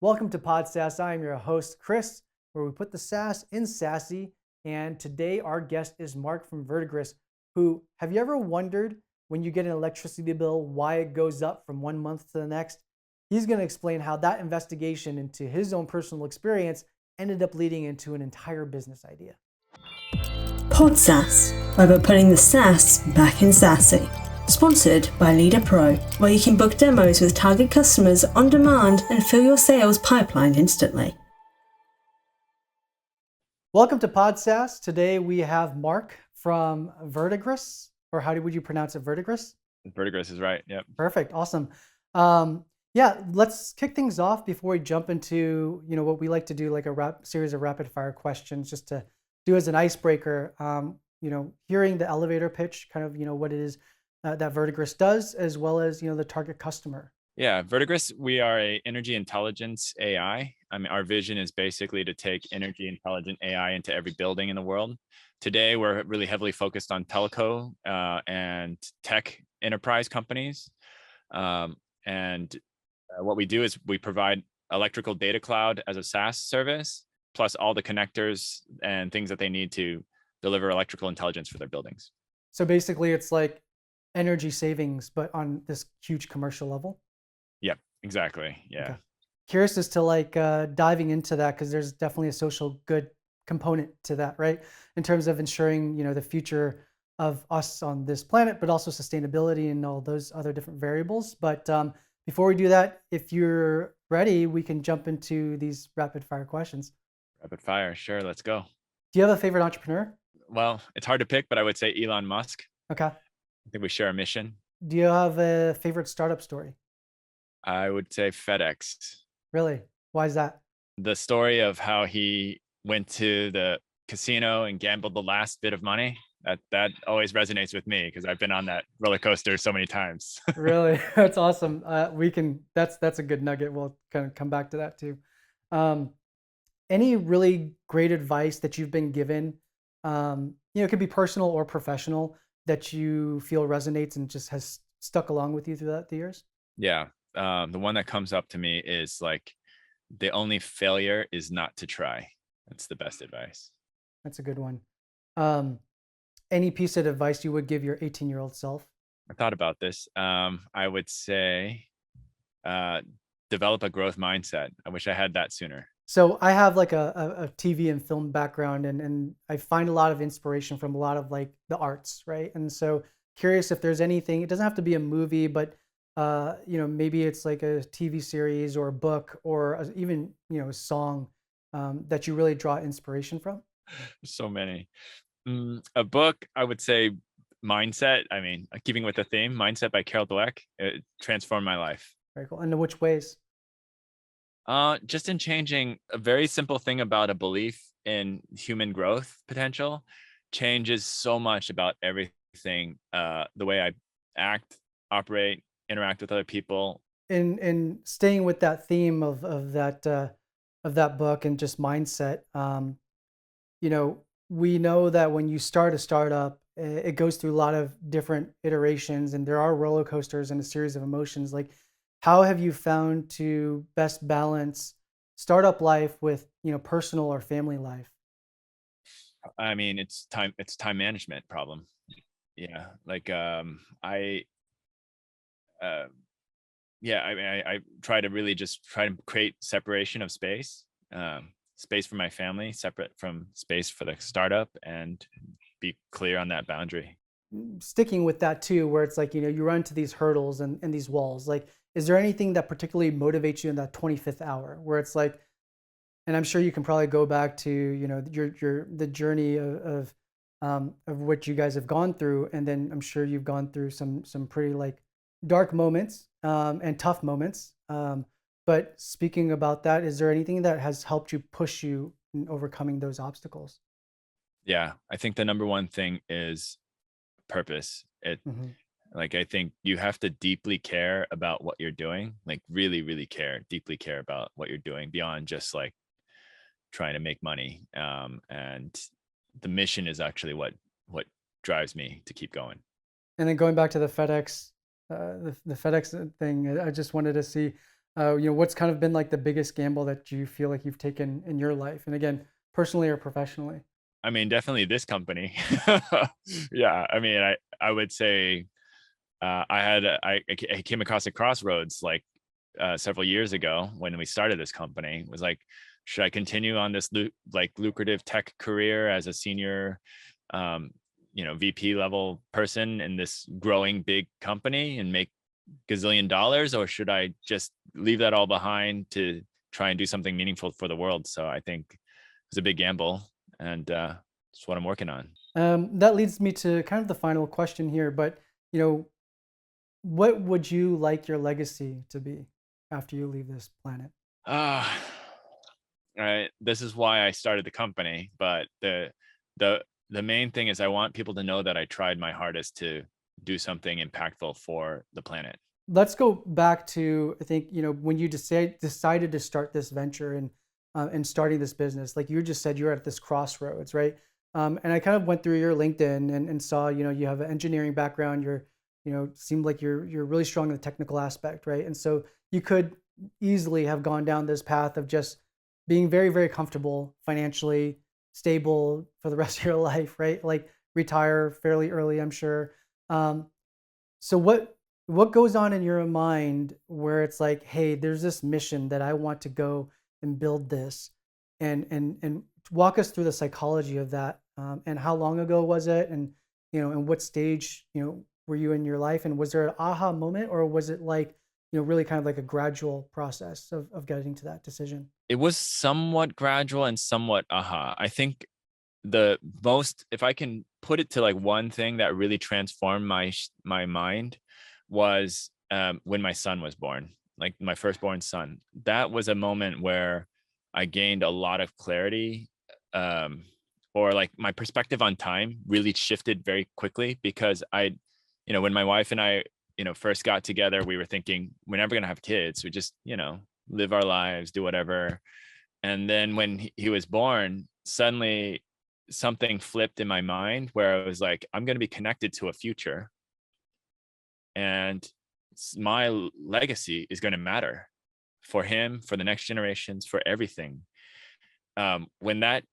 Welcome to Pod SaaS. I am your host, Chris, where we put the SaaS in sassy. And today our guest is Mark from Verdigris, who, have you ever wondered when you get an electricity bill, why it goes up from one month to the next? He's going to explain how that investigation into his own personal experience ended up leading into an entire business idea. Pod SaaS, where we're putting the SaaS back in sassy. Sponsored by Leader Pro, where you can book demos with target customers on demand and fill your sales pipeline instantly. Welcome to Pod SaaS. Today we have Mark from Verdigris, or would you pronounce it, Verdigris? Verdigris is right. Yep. Perfect. Awesome. Let's kick things off before we jump into what we like to do, like a series of rapid fire questions, just to do as an icebreaker. Hearing the elevator pitch, kind of what it is that Verdigris does, as well as the target customer. Yeah, Verdigris, we are a energy intelligence AI. I mean, our vision is basically to take energy intelligent AI into every building in the world. Today, we're really heavily focused on telco and tech enterprise companies. What we do is we provide electrical data cloud as a SaaS service, plus all the connectors and things that they need to deliver electrical intelligence for their buildings. So basically, it's like energy savings, but on this huge commercial level. Yep, exactly. Yeah. Okay. Curious as to diving into that, because there's definitely a social good component to that, right? In terms of ensuring the future of us on this planet, but also sustainability and all those other different variables. But before we do that, if you're ready, we can jump into these rapid fire questions. Rapid fire, sure. Let's go. Do you have a favorite entrepreneur? Well, it's hard to pick, but I would say Elon Musk. Okay. I think we share a mission. Do you have a favorite startup story? I would say FedEx. Really? Why is that? The story of how he went to the casino and gambled the last bit of money, that always resonates with me because I've been on that roller coaster so many times. Really? That's awesome. That's a good nugget. We'll kind of come back to that too. Any really great advice that you've been given, it could be personal or professional, that you feel resonates and just has stuck along with you throughout the years? Yeah. The one that comes up to me is the only failure is not to try. That's the best advice. That's a good one. Any piece of advice you would give your 18-year-old self? I thought about this. I would say develop a growth mindset. I wish I had that sooner. So I have a TV and film background, and I find a lot of inspiration from a lot of the arts, right? And so curious if there's anything, it doesn't have to be a movie, but maybe it's like a TV series or a book or even a song that you really draw inspiration from. So many. A book, I would say Mindset. I mean, keeping with the theme, Mindset by Carol Dweck. It transformed my life. Very cool. And in which ways? Just in changing a very simple thing about a belief in human growth potential changes so much about everything, the way I act, operate, interact with other people. In staying with that theme of that book and just mindset, we know that when you start a startup, it goes through a lot of different iterations, and there are roller coasters and a series of emotions. How have you found to best balance startup life with personal or family life? I mean, it's time management problem. Yeah, I try to really just try to create separation of space for my family, separate from space for the startup, and be clear on that boundary. Sticking with that too, where it's you run to these hurdles and these walls. Is there anything that particularly motivates you in that 25th hour, where it's and I'm sure you can probably go back to the journey of what you guys have gone through, and then I'm sure you've gone through some pretty dark moments and tough moments. But speaking about that, is there anything that has helped you push you in overcoming those obstacles? Yeah, I think the number one thing is purpose. I think you have to deeply care about what you're doing, really, really deeply care about what you're doing beyond just trying to make money. And the mission is actually what drives me to keep going. And then going back to the FedEx thing, I just wanted to see, What's kind of been like the biggest gamble that you feel like you've taken in your life? And again, personally or professionally? I mean, definitely this company. Yeah, I mean, I would say I came across a crossroads like several years ago when we started this company. It was like, should I continue on this lucrative tech career as a senior, um, VP level person in this growing big company and make gazillion dollars, or should I just leave that all behind to try and do something meaningful for the world? So I think it's a big gamble, and it's what I'm working on. That leads me to kind of the final question here, but you know, what would you like your legacy to be after you leave this planet? Uh, right. This is why I started the company, but the the main thing is I want people to know that I tried my hardest to do something impactful for the planet. Let's go back to, I think, when you decided to start this venture and starting this business, like you just said, you're at this crossroads, right? And I kind of went through your LinkedIn and saw, you have an engineering background. Seemed like you're really strong in the technical aspect, right? And so you could easily have gone down this path of just being very, very comfortable financially, stable for the rest of your life, right? Like retire fairly early, I'm sure. Um, so what goes on in your mind where it's like, hey, there's this mission that I want to go and build this, and walk us through the psychology of that, and how long ago was it, and what stage were you in your life, and was there an aha moment, or was it like really kind of like a gradual process of getting to that decision? It was somewhat gradual and somewhat I think the most, if I can put it to like one thing that really transformed my mind, was when my son was born, like my firstborn son. That was a moment where I gained a lot of clarity, um, or like my perspective on time really shifted very quickly, because when my wife and I, first got together, we were thinking we're never gonna have kids. We just, live our lives, do whatever. And then when he was born, suddenly something flipped in my mind where I was like, I'm going to be connected to a future, and my legacy is going to matter for him, for the next generations, for everything. When that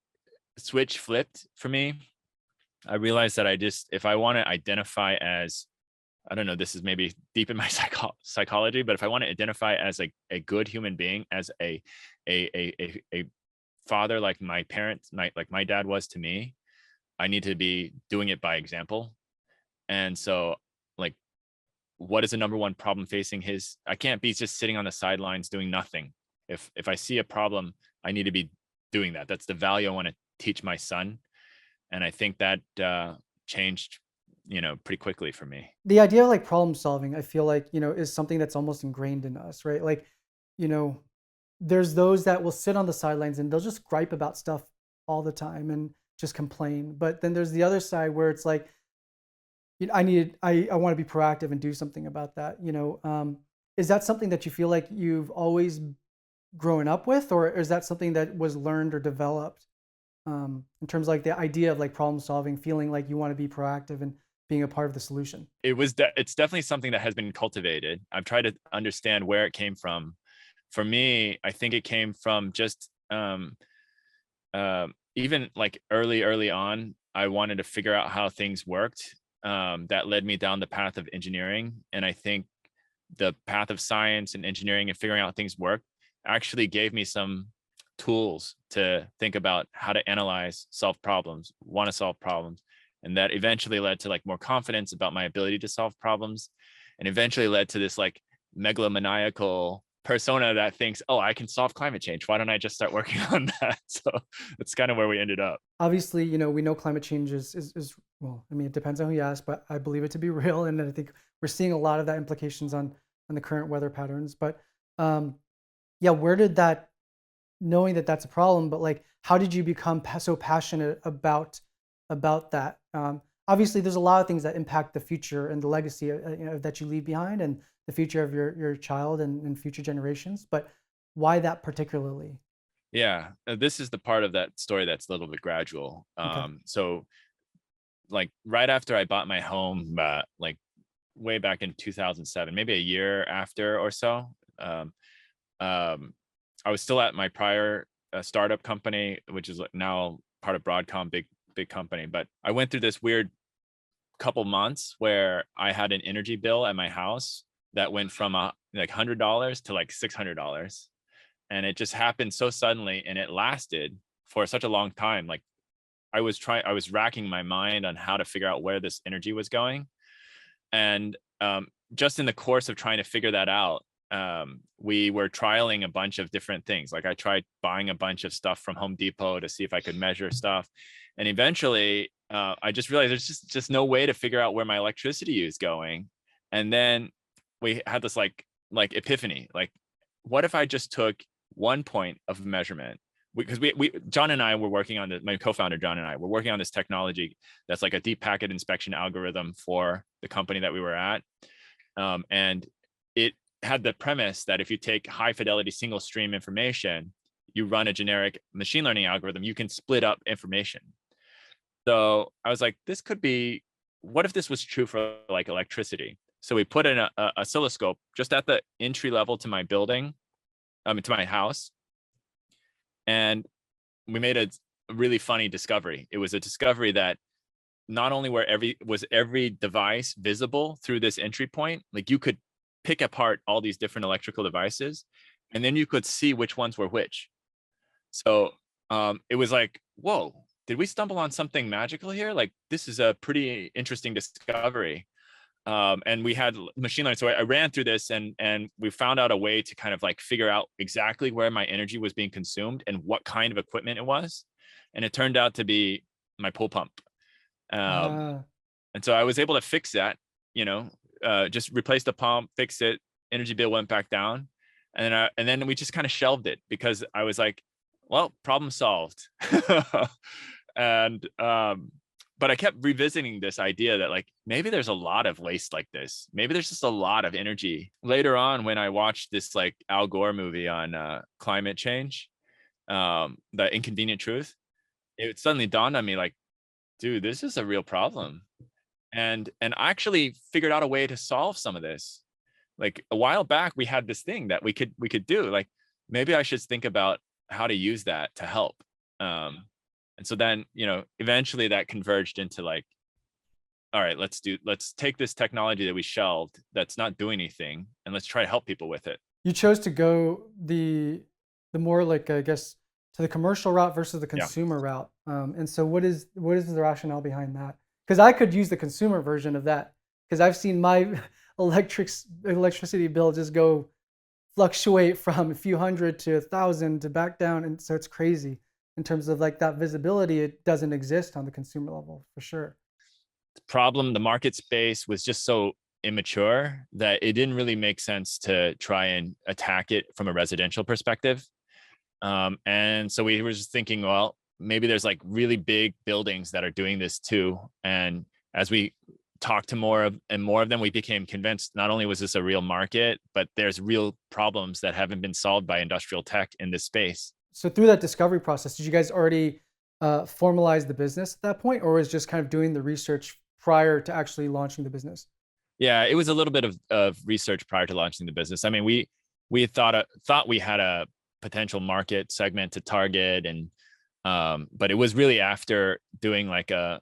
switch flipped for me, I realized that if I want to identify as, I don't know, this is maybe deep in my psychology, but if I want to identify as a good human being, as a father, like my parents, like my dad was to me, I need to be doing it by example. And so, like, what is the number one problem facing I can't be just sitting on the sidelines doing nothing. If I see a problem, I need to be doing that. That's the value I want to teach my son. And I think that changed, pretty quickly for me. The idea of like problem solving, I feel like, is something that's almost ingrained in us, right? Like, you know, there's those that will sit on the sidelines and they'll just gripe about stuff all the time and just complain. But then there's the other side where it's like, I want to be proactive and do something about that. Is that something that you feel like you've always grown up with, or is that something that was learned or developed, in terms of like the idea of like problem solving, feeling like you want to be proactive and being a part of the solution? It's definitely something that has been cultivated. I've tried to understand where it came from. For me, I think it came from just even like early on, I wanted to figure out how things worked. That led me down the path of engineering. And I think the path of science and engineering and figuring out how things work actually gave me some tools to think about how to analyze, solve problems, want to solve problems. And that eventually led to like more confidence about my ability to solve problems, and eventually led to this like megalomaniacal persona that thinks, oh, I can solve climate change. Why don't I just start working on that? So that's kind of where we ended up. Obviously, we know climate change is well, I mean, it depends on who you ask, but I believe it to be real, and I think we're seeing a lot of that implications on the current weather patterns. But yeah, where did that, knowing that that's a problem, but like, how did you become so passionate about that? Obviously, there's a lot of things that impact the future and the legacy, that you leave behind, and the future of your child and future generations. But why that particularly? Yeah, this is the part of that story that's a little bit gradual. Okay. So like right after I bought my home, like way back in 2007, maybe a year after or so, I was still at my prior startup company, which is now part of Broadcom, big company. But I went through this weird couple months where I had an energy bill at my house that went from like $100 to like $600, and it just happened so suddenly, and it lasted for such a long time. Like I was racking my mind on how to figure out where this energy was going, and just in the course of trying to figure that out, we were trialing a bunch of different things. Like I tried buying a bunch of stuff from Home Depot to see if I could measure stuff. And eventually I just realized there's just no way to figure out where my electricity is going. And then we had this like epiphany, like, what if I just took 1 point of measurement? Because John and I were working on my co-founder John and I were working on this technology that's like a deep packet inspection algorithm for the company that we were at. And it had the premise that if you take high fidelity single stream information, you run a generic machine learning algorithm, you can split up information. So I was like, this could be, what if this was true for like electricity? So we put in a oscilloscope just at the entry level to my building, to my house. And we made a really funny discovery. It was a discovery that not only was every device visible through this entry point, like you could pick apart all these different electrical devices, and then you could see which ones were which. So it was like, whoa, did we stumble on something magical here? Like, this is a pretty interesting discovery. And we had machine learning. So I ran through this, and we found out a way to kind of like figure out exactly where my energy was being consumed and what kind of equipment it was. And it turned out to be my pool pump. And so I was able to fix that, just replace the pump, fix it, energy bill went back down. And then we just kind of shelved it because I was like, well, problem solved. And, but I kept revisiting this idea that like, maybe there's a lot of waste like this. Maybe there's just a lot of energy. Later on, when I watched this like Al Gore movie on climate change, The Inconvenient Truth, it suddenly dawned on me like, dude, this is a real problem. And I actually figured out a way to solve some of this. Like a while back, we had this thing that we could do. Like, maybe I should think about how to use that to help. And so then, eventually that converged into like, all right, let's take this technology that we shelved that's not doing anything, and let's try to help people with it. You chose to go the more like, I guess, to the commercial route versus the consumer route. And so what is the rationale behind that? Because I could use the consumer version of that, because I've seen my electricity bill just go fluctuate from a few hundred to 1,000 to back down. And so it's crazy in terms of like that visibility. It doesn't exist on the consumer level for sure. The market space was just so immature that it didn't really make sense to try and attack it from a residential perspective. And so we were just thinking, well, maybe there's like really big buildings that are doing this too. And as we talked to more of them, we became convinced not only was this a real market, but there's real problems that haven't been solved by industrial tech in this space. So through that discovery process, did you guys already formalize the business at that point, or was just kind of doing the research prior to actually launching the business? Yeah, it was a little bit of research prior to launching the business. I mean, we thought we had a potential market segment to target, and but it was really after doing like a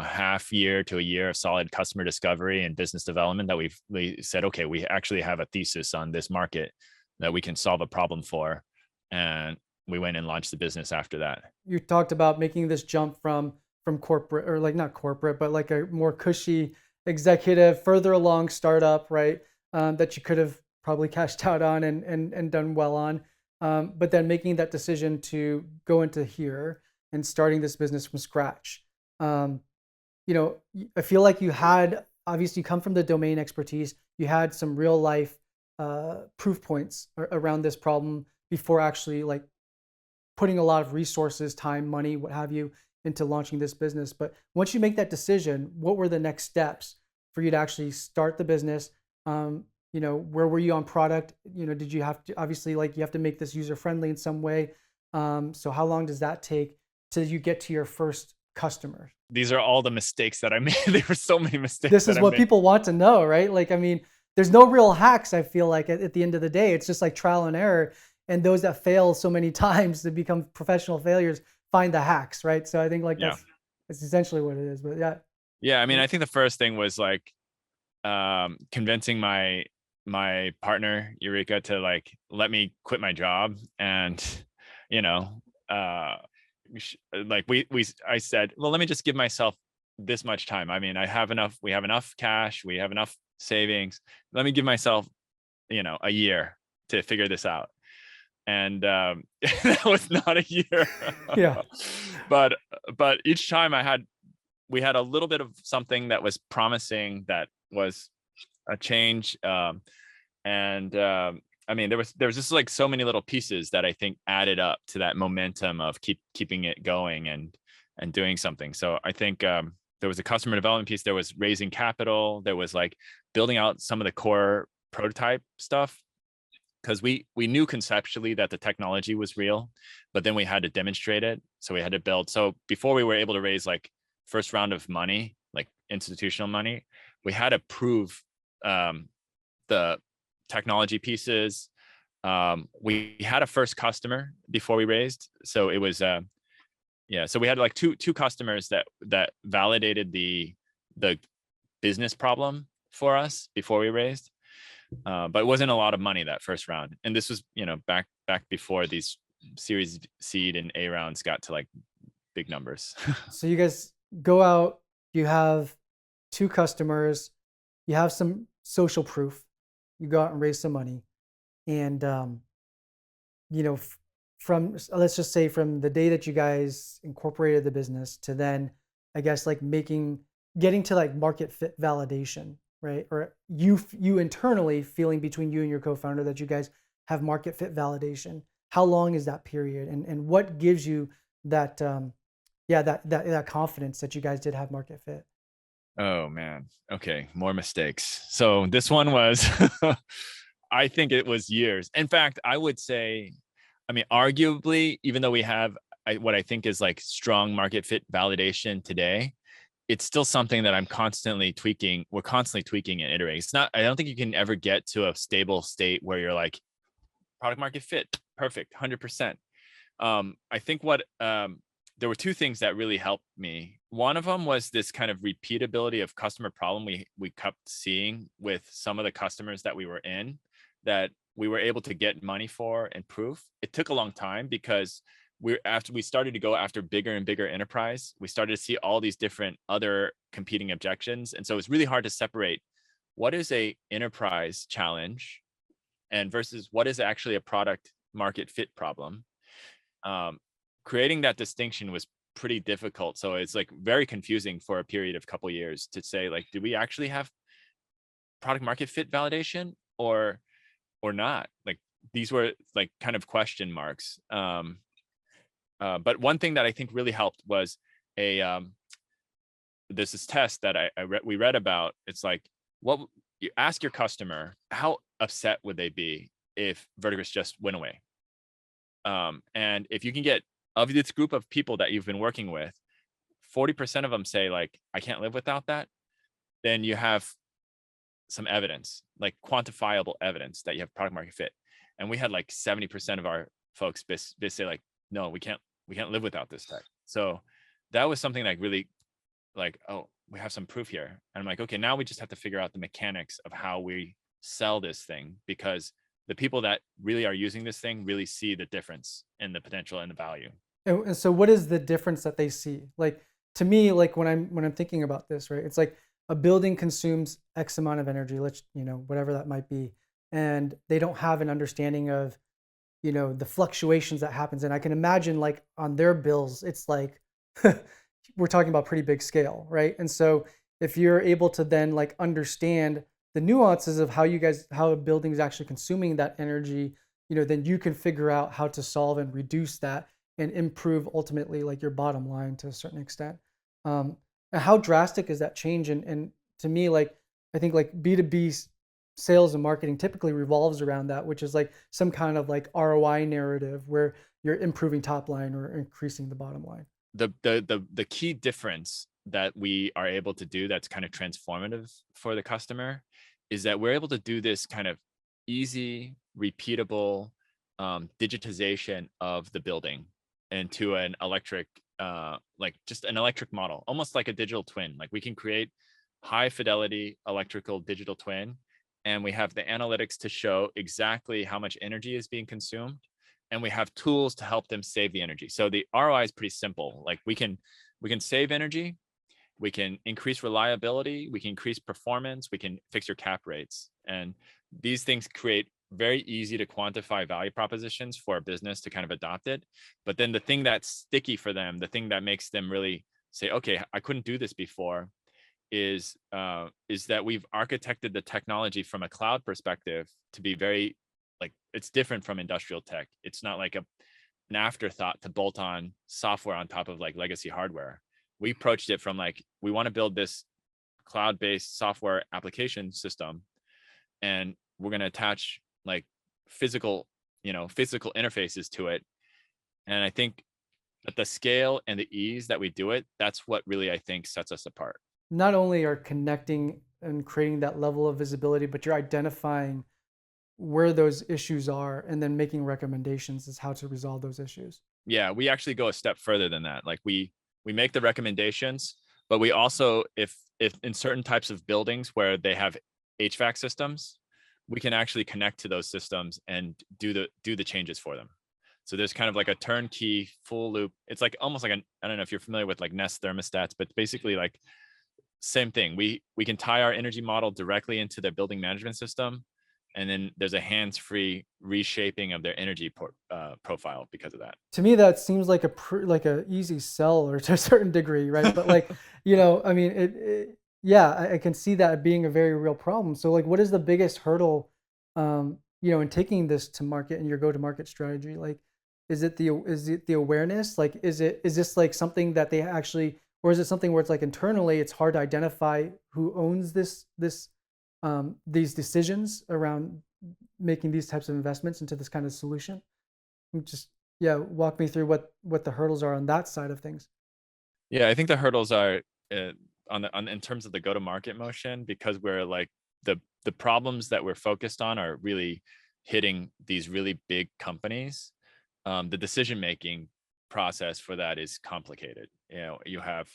half year to a year of solid customer discovery and business development that we said, okay, we actually have a thesis on this market that we can solve a problem for, and we went and launched the business after that. You talked about making this jump from corporate, or like not corporate, but like a more cushy executive, further along startup, right? That you could have probably cashed out on and done well on. But then making that decision to go into here and starting this business from scratch. I feel like you had, obviously you come from the domain expertise, you had some real life proof points around this problem before actually like putting a lot of resources, time, money, what have you, into launching this business. But once you make that decision, what were the next steps for you to actually start the business? Where were you on product? Did you have to, obviously, like you have to make this user friendly in some way. So how long does that take till you get to your first customer? These are all the mistakes that I made. There were so many mistakes. This is what people want to know, right? Like, I mean, there's no real hacks. I feel like at the end of the day, it's just like trial and error. And those that fail so many times to become professional failures find the hacks, right? So I think like Yeah. that's essentially what it is. But yeah. Yeah. I mean, I think the first thing was like convincing my partner Eureka to like let me quit my job, and you know, like I said, well, let me just give myself this much time. I mean, we have enough cash, we have enough savings. Let me give myself, a year to figure this out. And that was not a year. Yeah. but each time we had a little bit of something that was promising, that was a change. I mean, there was just like so many little pieces that I think added up to that momentum of keeping it going and doing something. So I think there was a customer development piece, there was raising capital, there was like building out some of the core prototype stuff, because we knew conceptually that the technology was real, but then we had to demonstrate it. So we had to build. So before we were able to raise like first round of money, like institutional money, we had to prove the technology pieces. We had a first customer before we raised. So it was, so we had like two customers that validated the business problem for us before we raised. But it wasn't a lot of money that first round. And this was, back before these Series Seed and A rounds got to like big numbers. So you guys go out, you have 2 customers, you have some social proof, you go out and raise some money. And, from, let's just say from the day that you guys incorporated the business to then, I guess, like getting to like market fit validation, right? Or you internally feeling between you and your co-founder that you guys have market fit validation. How long is that period? And what gives you that, that confidence that you guys did have market fit? Oh man. Okay. More mistakes. So this one was, I think it was years. In fact, I would say, I mean, arguably, even though we have what I think is like strong market fit validation today, it's still something that I'm constantly tweaking. We're constantly tweaking and iterating. I don't think you can ever get to a stable state where you're like product market fit, perfect, 100%. I think there were 2 things that really helped me. One of them was this kind of repeatability of customer problem we kept seeing with some of the customers that we were in, that we were able to get money for and proof. It took a long time because after we started to go after bigger and bigger enterprise, we started to see all these different other competing objections. And so it's really hard to separate what is a enterprise challenge and versus what is actually a product market fit problem. Creating that distinction was pretty difficult. So it's like very confusing for a period of couple years to say like, do we actually have product market fit validation or not? Like these were like kind of question marks. But one thing that I think really helped was there's this test that we read about. It's like, what you ask your customer, how upset would they be if Verdigris just went away? And if you can get, of this group of people that you've been working with, 40% of them say like, I can't live without that, then you have some evidence, like quantifiable evidence that you have product market fit. And we had like 70% of our folks say like, no, we can't live without this tech. So that was something like really like, oh, we have some proof here. And I'm like, okay, now we just have to figure out the mechanics of how we sell this thing, because the people that really are using this thing really see the difference in the potential and the value. And so what is the difference that they see? Like to me, like when I'm thinking about this, right? It's like a building consumes X amount of energy, whatever that might be. And they don't have an understanding of, the fluctuations that happens. And I can imagine like on their bills, it's like, we're talking about pretty big scale, right? And so if you're able to then like understand the nuances of how a building is actually consuming that energy, then you can figure out how to solve and reduce that and improve ultimately like your bottom line to a certain extent. And how drastic is that change? And to me, like, I think like B2B sales and marketing typically revolves around that, which is like some kind of like ROI narrative where you're improving top line or increasing the bottom line. The key difference that we are able to do that's kind of transformative for the customer is that we're able to do this kind of easy, repeatable digitization of the building into an electric, like just an electric model, almost like a digital twin. Like we can create high fidelity electrical digital twin, and we have the analytics to show exactly how much energy is being consumed, and we have tools to help them save the energy. So the ROI is pretty simple. Like we can save energy, we can increase reliability, we can increase performance, we can fix your cap rates. And these things create very easy to quantify value propositions for a business to kind of adopt it. But then the thing that's sticky for them, the thing that makes them really say, okay, I couldn't do this before, is that we've architected the technology from a cloud perspective to be very, like, it's different from industrial tech. It's not like an afterthought to bolt on software on top of like legacy hardware. We approached it from like, we want to build this cloud-based software application system, and we're going to attach like physical interfaces to it. And I think that the scale and the ease that we do it, that's what really, I think, sets us apart. Not only are connecting and creating that level of visibility, but you're identifying where those issues are and then making recommendations as how to resolve those issues. Yeah, we actually go a step further than that. Like we make the recommendations, but we also, if in certain types of buildings where they have HVAC systems, we can actually connect to those systems and do the changes for them. So there's kind of like a turnkey full loop. It's like almost like I don't know if you're familiar with like Nest thermostats, but basically like same thing. We can tie our energy model directly into the building management system, and then there's a hands-free reshaping of their energy profile because of that. To me, that seems like like a easy sell, or to a certain degree, right? But like, I mean, yeah, I can see that being a very real problem. So like, what is the biggest hurdle, in taking this to market and your go-to-market strategy? Like, is it the awareness? Like, is this like something that they actually, or is it something where it's like internally, it's hard to identify who owns these decisions around making these types of investments into this kind of solution? Just, yeah, walk me through what the hurdles are on that side of things. Yeah, I think the hurdles are in terms of the go-to-market motion, because we're like the problems that we're focused on are really hitting these really big companies. The decision-making process for that is complicated. You have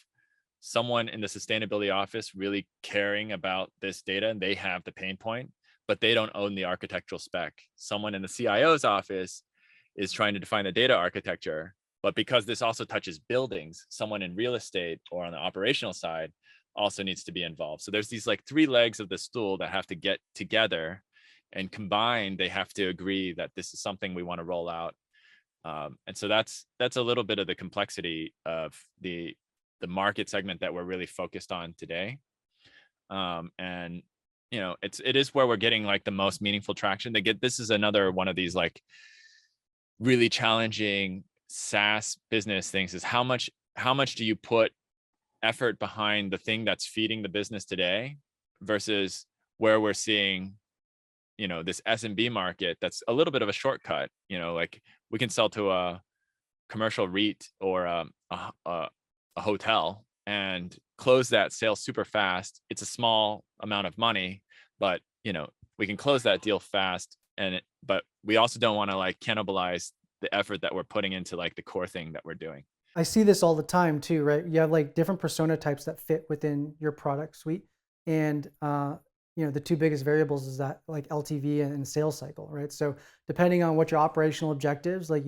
someone in the sustainability office really caring about this data, and they have the pain point, but they don't own the architectural spec. Someone in the CIO's office is trying to define the data architecture, but because this also touches buildings, someone in real estate or on the operational side also needs to be involved. So there's these like three legs of the stool that have to get together, and combined, they have to agree that this is something we want to roll out. And so that's a little bit of the complexity of the market segment that we're really focused on today. And it is where we're getting like the most meaningful traction. This is another one of these like really challenging SaaS business things, is how much do you put effort behind the thing that's feeding the business today versus where we're seeing this SMB market that's a little bit of a shortcut. Like we can sell to a commercial REIT or a hotel and close that sale super fast. It's a small amount of money, but we can close that deal fast, but we also don't want to like cannibalize the effort that we're putting into like the core thing that we're doing. I see this all the time too, right? You have like different persona types that fit within your product suite, and the two biggest variables is that like LTV and sales cycle, right? So depending on what your operational objectives, like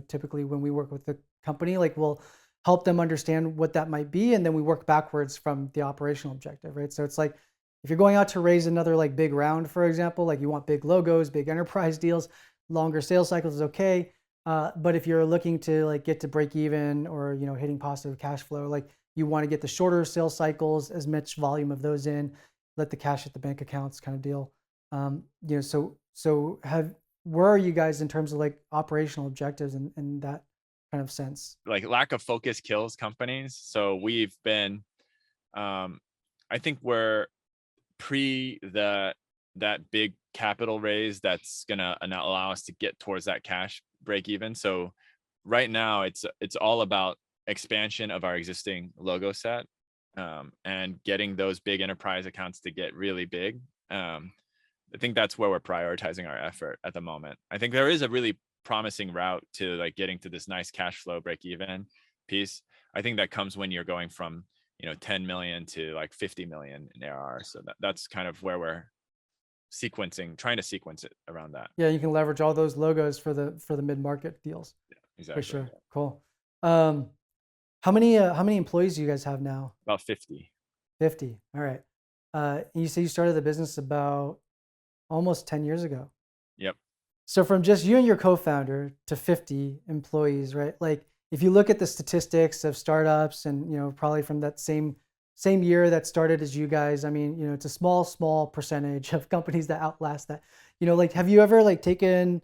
typically when we work with the company, like we'll help them understand what that might be, and then we work backwards from the operational objective, right? So it's like if you're going out to raise another like big round, for example, like you want big logos, big enterprise deals, longer sales cycles is okay. But if you're looking to like get to break even or hitting positive cash flow, like you want to get the shorter sales cycles, as much volume of those in, let the cash hit the bank accounts kind of deal. So where are you guys in terms of like operational objectives in that kind of sense? Like lack of focus kills companies. So we've been, I think we're pre that big capital raise that's gonna allow us to get towards that cash break even. So right now it's all about expansion of our existing logo set, and getting those big enterprise accounts to get really big. I think that's where we're prioritizing our effort at the moment. I think there is a really promising route to like getting to this nice cash flow break even piece. I think that comes when you're going from 10 million to like 50 million in ARR. So that's kind of where we're trying to sequence it around that. Yeah, you can leverage all those logos for the mid-market deals. Yeah, exactly. For sure. Yeah. Cool. How many employees do you guys have now? About 50. 50. All right. You say you started the business about almost 10 years ago. Yep. So from just you and your co-founder to 50 employees, right? Like if you look at the statistics of startups and, probably from that same year that started as you guys, I mean, it's a small percentage of companies that outlast that. Like have you ever like taken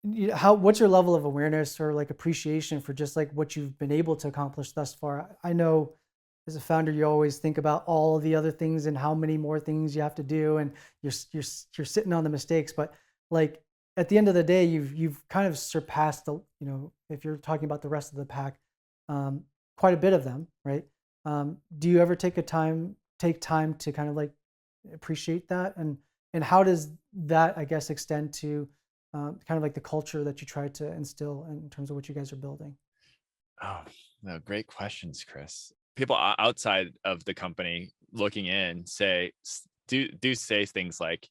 what's your level of awareness or like appreciation for just like what you've been able to accomplish thus far? I know as a founder, you always think about all of the other things and how many more things you have to do, and you're sitting on the mistakes. But like at the end of the day, you've kind of surpassed if you're talking about the rest of the pack, quite a bit of them, right? Do you ever take time to kind of like appreciate that, and how does that, I guess, extend to kind of like the culture that you try to instill in terms of what you guys are building? Oh, no, great questions, Chris. People outside of the company looking in do say things like,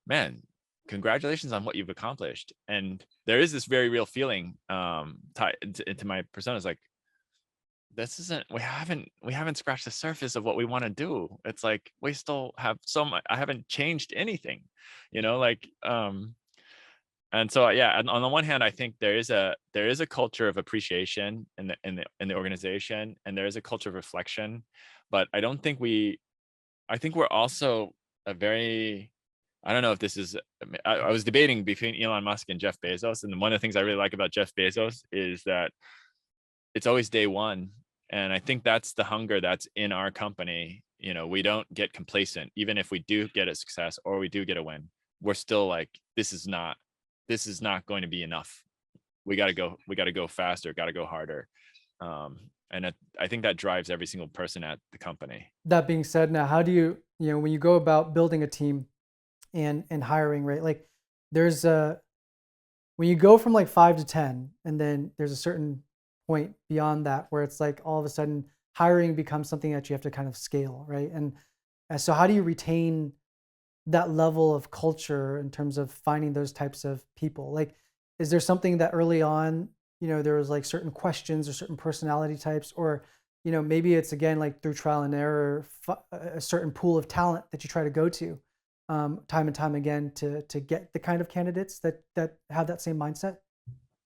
man, congratulations on what you've accomplished. And there is this very real feeling tied into my persona. It's like, we haven't scratched the surface of what we want to do. It's like, we still have so much, I haven't changed anything, and so yeah, on the one hand, I think there is a culture of appreciation in the organization, and there is a culture of reflection, but I think we're also a very, I don't know if this is, I was debating between Elon Musk and Jeff Bezos, and one of the things I really like about Jeff Bezos is that it's always day one, and I think that's the hunger that's in our company. We don't get complacent, even if we do get a success or we do get a win. We're still like, this is not going to be enough. We got to go faster, got to go harder. And I think that drives every single person at the company. That being said, now, how do you, when you go about building a team and hiring, right? Like there's when you go from like 5 to 10, and then there's a certain point beyond that where it's like all of a sudden hiring becomes something that you have to kind of scale, right? And so how do you retain that level of culture in terms of finding those types of people? Like, is there something that early on, there was like certain questions or certain personality types, or, maybe it's again, like through trial and error, a certain pool of talent that you try to go to time and time again to get the kind of candidates that have that same mindset?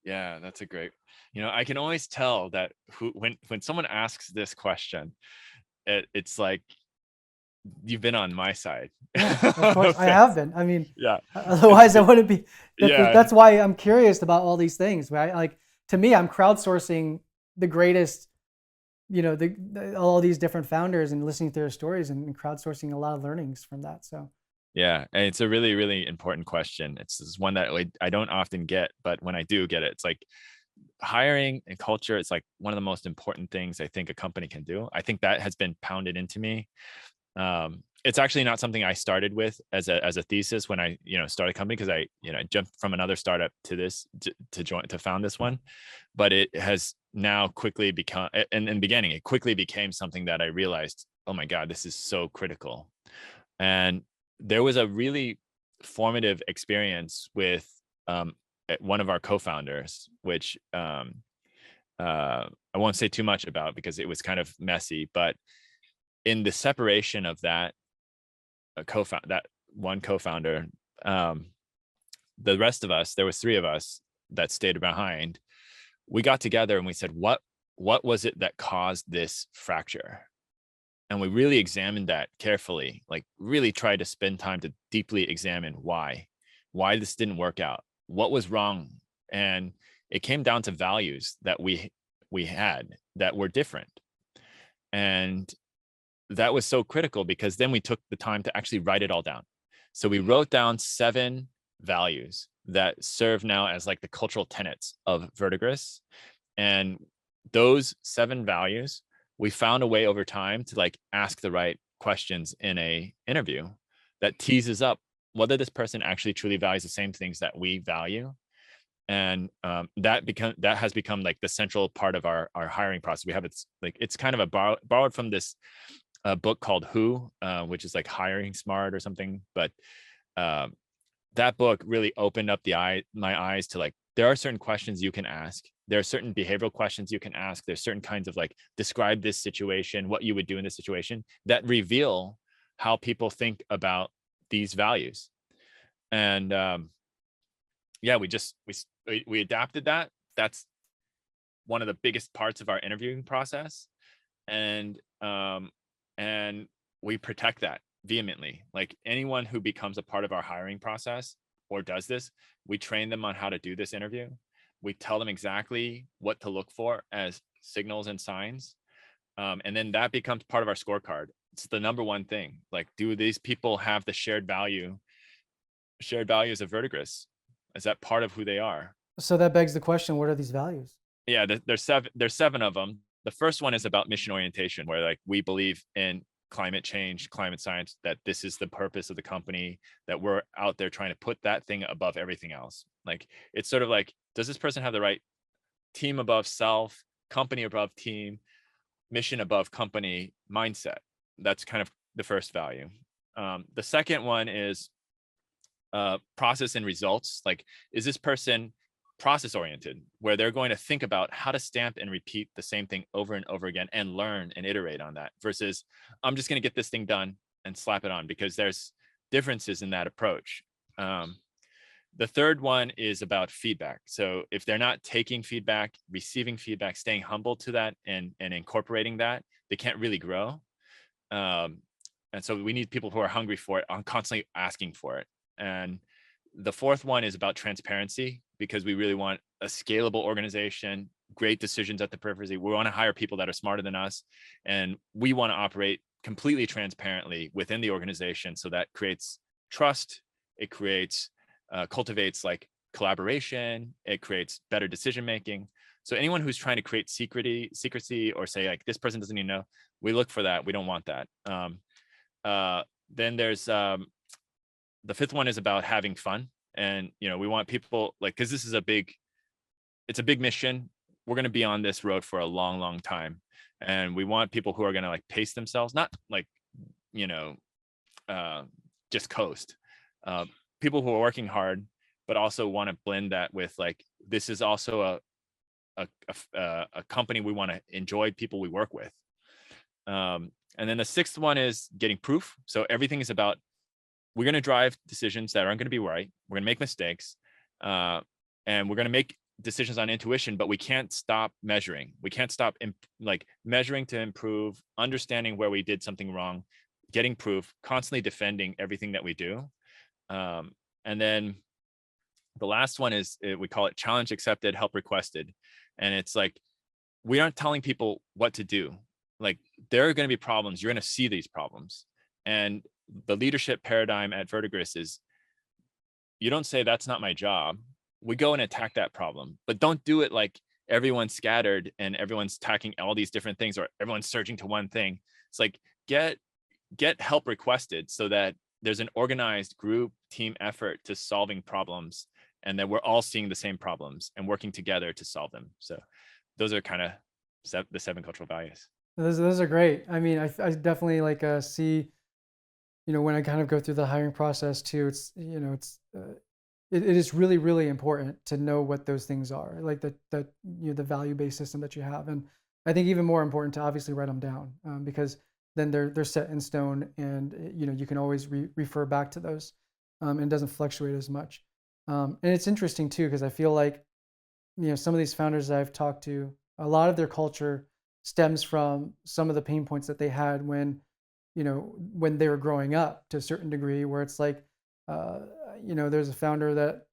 Yeah, that's a great, I can always tell that when someone asks this question, it's like, you've been on my side. Yeah, of course. I have been. I mean, yeah. Otherwise I wouldn't be. Yeah. That's why I'm curious about all these things, right? Like to me, I'm crowdsourcing the greatest, all these different founders and listening to their stories and crowdsourcing a lot of learnings from that. So. Yeah, and it's a really, really important question. It's one that I don't often get, but when I do get it, it's like hiring and culture. It's like one of the most important things I think a company can do. I think that has been pounded into me. It's actually not something I started with as a thesis when I started a company, because I jumped from another startup to this to found this one, but it has now quickly become, in the beginning it quickly became something that I realized, oh my God, this is so critical. And there was a really formative experience with one of our co-founders, which I won't say too much about because it was kind of messy, but in the separation of that one co-founder, the rest of us, there was 3 of us that stayed behind. We got together and we said, what was it that caused this fracture? And we really examined that carefully, like really tried to spend time to deeply examine why this didn't work out, what was wrong. And it came down to values that we had that were different. And that was so critical because then we took the time to actually write it all down. So we wrote down 7 values that serve now as like the cultural tenets of Verdigris. And those 7 values, we found a way over time to like ask the right questions in a interview that teases up whether this person actually truly values the same things that we value. And that has become like the central part of our hiring process. We have it's kind of a borrowed from this book called Who, which is like Hiring Smart or something. But um, that book really opened up my eyes to like, there are certain questions you can ask. There are certain behavioral questions you can ask. There's certain kinds of like, describe this situation, what you would do in this situation, that reveal how people think about these values. And yeah, we adapted that. That's one of the biggest parts of our interviewing process. And and we protect that vehemently. Like anyone who becomes a part of our hiring process or does this, we train them on how to do this interview. We tell them exactly what to look for as signals and signs. And then that becomes part of our scorecard. It's the number one thing. Like, do these people have the shared values of Verdigris? Is that part of who they are? So that begs the question, what are these values? Yeah, there's seven of them. The first one is about mission orientation, where like we believe in climate change, climate science, that this is the purpose of the company, that we're out there trying to put that thing above everything else. Like, it's sort of like, does this person have the right team above self, company above team, mission above company mindset? That's kind of the first value. The second one is process and results. Like, is this person process oriented, where they're going to think about how to stamp and repeat the same thing over and over again and learn and iterate on that, versus I'm just going to get this thing done and slap it on, because there's differences in that approach. The third one is about feedback. So if they're not taking feedback, receiving feedback, staying humble to that and incorporating that, they can't really grow. And so we need people who are hungry for it, constantly asking for it. And the fourth one is about transparency, because we really want a scalable organization, great decisions at the periphery. We want to hire people that are smarter than us, and we want to operate completely transparently within the organization. So that creates trust. It creates, cultivates like collaboration. It creates better decision-making. So anyone who's trying to create secrecy or say like, this person doesn't even know, we look for that. We don't want that. Then there's, the fifth one is about having fun. And, we want people like, cause this is it's a big mission. We're going to be on this road for a long, long time. And we want people who are going to like pace themselves, not like, just coast. People who are working hard, but also want to blend that with like, this is also a company we want to enjoy people we work with. And then the sixth one is getting proof. So everything is about, we're going to drive decisions that aren't going to be right. We're going to make mistakes, and we're going to make decisions on intuition, but we can't stop measuring. We can't stop measuring to improve, understanding where we did something wrong, getting proof, constantly defending everything that we do. And then the last one is, we call it challenge accepted, help requested. And it's like, we aren't telling people what to do. Like, there are going to be problems. You're going to see these problems. And the leadership paradigm at Verdigris is, you don't say that's not my job. We go and attack that problem, but don't do it like everyone's scattered and everyone's attacking all these different things, or everyone's searching to one thing. It's like, get help requested, so that there's an organized group team effort to solving problems, and that we're all seeing the same problems and working together to solve them. So those are kind of the 7 cultural values. Those are great. I mean, I definitely like see, when I kind of go through the hiring process too, it's, it is really, really important to know what those things are, like the the value-based system that you have. And I think even more important to obviously write them down, because then they're set in stone, and you can always refer back to those, and it doesn't fluctuate as much. And it's interesting too, because I feel like, some of these founders that I've talked to, a lot of their culture stems from some of the pain points that they had when they were growing up, to a certain degree, where it's like, there's a founder that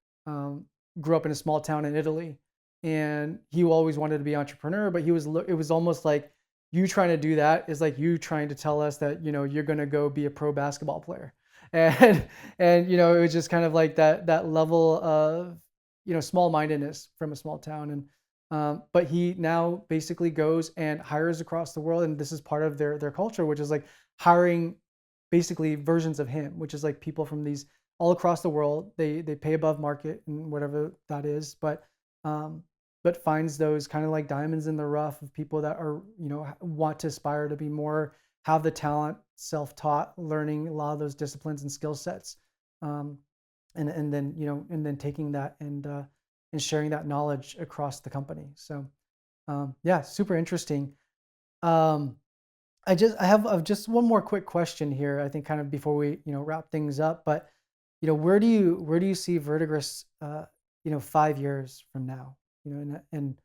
grew up in a small town in Italy, and he always wanted to be an entrepreneur, but it was almost like, you trying to do that is like you trying to tell us that, you're going to go be a pro basketball player. And it was just kind of like that level of, small-mindedness from a small town. And but he now basically goes and hires across the world, and this is part of their culture, which is like hiring basically versions of him, which is like people from these all across the world. They pay above market and whatever that is, but finds those kind of like diamonds in the rough of people that are, want to aspire to be more, have the talent, self-taught, learning a lot of those disciplines and skill sets, and then taking that and sharing that knowledge across the company. So yeah, super interesting. I have just one more quick question here, I think, kind of before we wrap things up. But where do you see Verdigris 5 years from now? And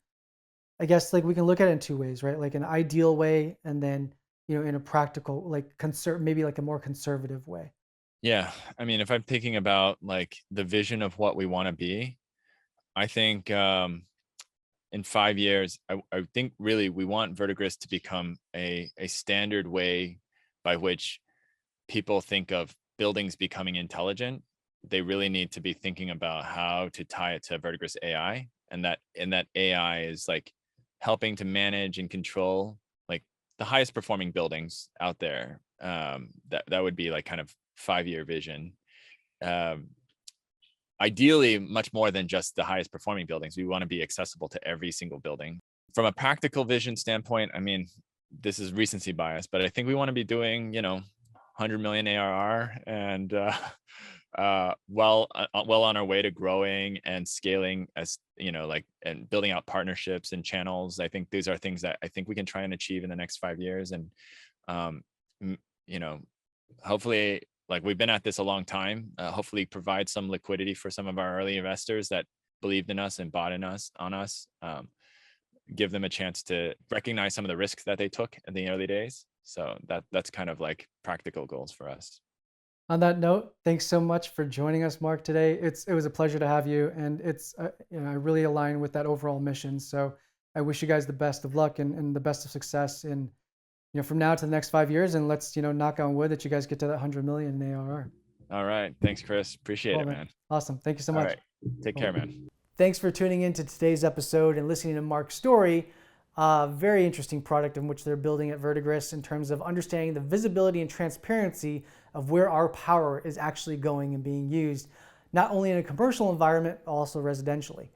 I guess like we can look at it in two ways, right? Like an ideal way, and then in a practical, like maybe like a more conservative way. Yeah, I mean, if I'm thinking about like the vision of what we want to be, I think in 5 years, I think really we want Verdigris to become a standard way by which people think of buildings becoming intelligent. They really need to be thinking about how to tie it to Verdigris AI, and that AI is like helping to manage and control like the highest performing buildings out there. That would be like kind of 5-year vision. Ideally, much more than just the highest performing buildings. We want to be accessible to every single building. From a practical vision standpoint, I mean, this is recency bias, but I think we want to be doing, 100 million ARR and well on our way to growing and scaling, as and building out partnerships and channels. I think these are things that I think we can try and achieve in the next 5 years. And hopefully, like, we've been at this a long time, hopefully provide some liquidity for some of our early investors that believed in us and bought on us, give them a chance to recognize some of the risks that they took in the early days. So that's kind of like practical goals for us. On that note, thanks so much for joining us, Mark, today. It was a pleasure to have you, and it's I really align with that overall mission. So I wish you guys the best of luck and the best of success in from now to the next 5 years, and let's knock on wood that you guys get to that 100 million in ARR. All right, thanks, Chris. Appreciate it, man. Awesome. Thank you so much. All right. Take care, man. Thanks for tuning in to today's episode and listening to Mark's story. Very interesting product in which they're building at Verdigris in terms of understanding the visibility and transparency of where our power is actually going and being used, not only in a commercial environment, but also residentially.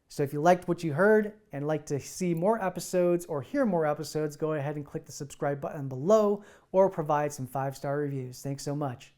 So if you liked what you heard and like to see more episodes or hear more episodes, go ahead and click the subscribe button below or provide some 5-star reviews. Thanks so much.